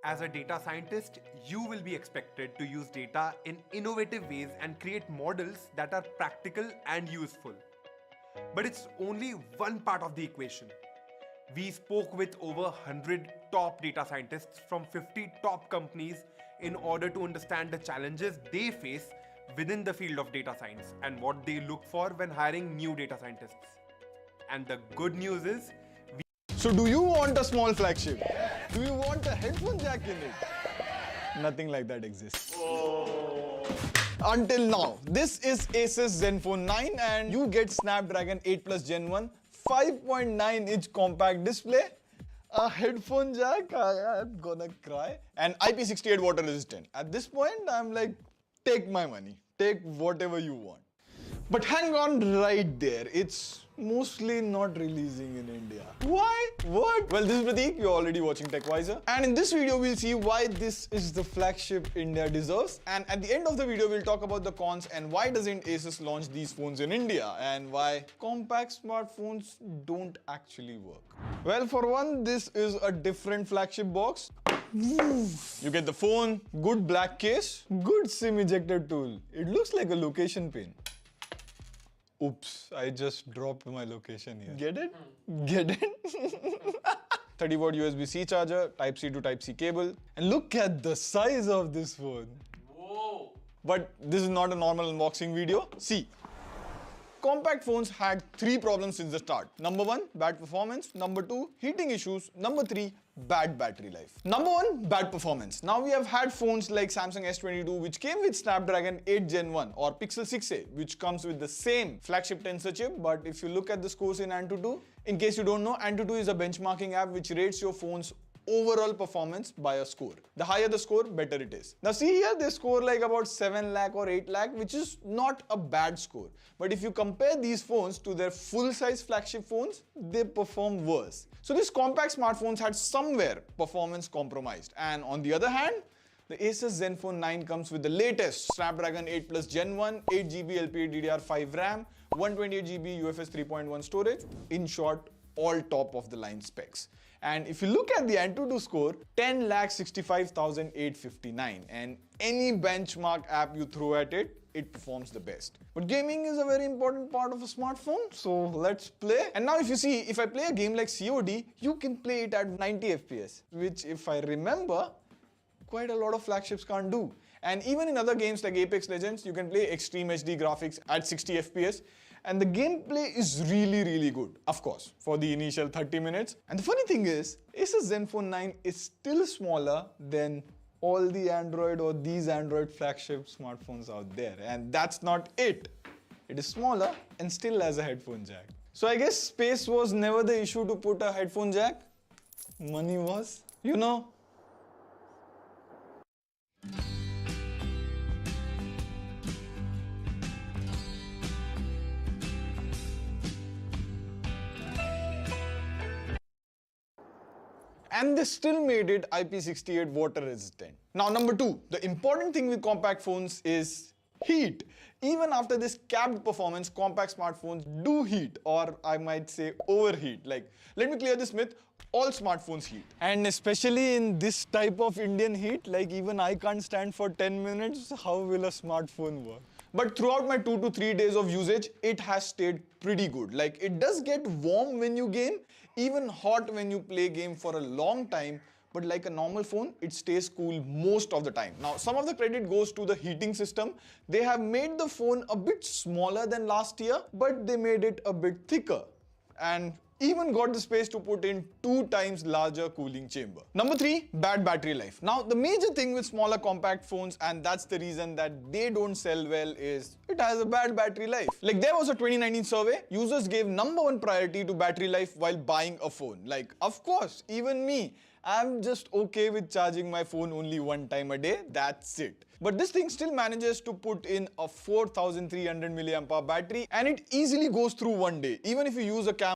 As a data scientist, you will be expected to use data in innovative ways and create models that are practical and useful. But it's only one part of the equation. We spoke with over 100 top data scientists from 50 top companies in order to understand the challenges they face within the field of data science and what they look for when hiring new data scientists. And the good news is, So do you want a small flagship? Do you want a headphone jack in it? Nothing like that exists. Until now, this is Asus Zenfone 9 and you get Snapdragon 8 Plus Gen 1 5.9-inch compact display, a headphone jack, I'm gonna cry, and IP68 water resistant. At this point, I'm like, take my money, take whatever you want. But hang on right there, it's mostly not releasing in India. Why? What? Well, this is Prateek, you're already watching TechWiser. And in this video, we'll see why this is the flagship India deserves. And at the end of the video, we'll talk about the cons and why doesn't Asus launch these phones in India and why compact smartphones don't actually work. Well, for one, this is a different flagship box. You get the phone, good black case, good SIM ejector tool. It looks like a location pin. Oops, I just dropped my location here. Get it? Get it? 30 watt USB-C charger, Type-C to Type-C cable. And look at the size of this phone. Whoa! But this is not a normal unboxing video. See, compact phones had 3 problems since the start. Number 1, bad performance. Number 2, heating issues. Number 3, bad battery life. Number 1, bad performance. Now we have had phones like Samsung S22 which came with Snapdragon 8 Gen 1 or Pixel 6a which comes with the same flagship tensor chip, but if you look at the scores in AnTuTu, in case you don't know, AnTuTu is a benchmarking app which rates your phone's overall performance by a score. The higher the score, better it is. Now see here, they score like about 7 lakh or 8 lakh, which is not a bad score. But if you compare these phones to their full-size flagship phones, they perform worse. So these compact smartphones had somewhere performance compromised. And on the other hand, the Asus Zenfone 9 comes with the latest Snapdragon 8 Plus Gen 1, 8GB LPDDR5 RAM, 128GB UFS 3.1 storage. In short, all top of the line specs. And if you look at the AnTuTu score, 10,65,859, and any benchmark app you throw at it, it performs the best. But gaming is a very important part of a smartphone, so let's play. And now if you see, if I play a game like COD, you can play it at 90 FPS, which if I remember, quite a lot of flagships can't do. And even in other games like Apex Legends, you can play extreme HD graphics at 60 FPS. And the gameplay is really good, of course, for the initial 30 minutes. And the funny thing is, Asus Zenfone 9 is still smaller than all the Android or these Android flagship smartphones out there. And that's not it. It is smaller and still has a headphone jack. So I guess space was never the issue to put a headphone jack. Money was, you know. And they still made it IP68 water resistant. Now number 2, the important thing with compact phones is heat. Even after this capped performance, compact smartphones do heat, or I might say overheat. Like, let me clear this myth, all smartphones heat. And especially in this type of Indian heat, like even I can't stand for 10 minutes, how will a smartphone work? But throughout my 2 to 3 days of usage, it has stayed pretty good. Like, it does get warm when you game, even hot when you play game for a long time, but like a normal phone, it stays cool most of the time. Now, some of the credit goes to the heating system. They have made the phone a bit smaller than last year, but they made it a bit thicker. And even got the space to put in 2 times larger cooling chamber. Number 3, bad battery life. Now, the major thing with smaller compact phones, and that's the reason that they don't sell well, is it has a bad battery life. Like, there was a 2019 survey, users gave number 1 priority to battery life while buying a phone. Like, of course, even me, I'm just okay with charging my phone only 1 time a day, that's it. But this thing still manages to put in a 4300 mAh battery and it easily goes through 1 day, even if you use a camera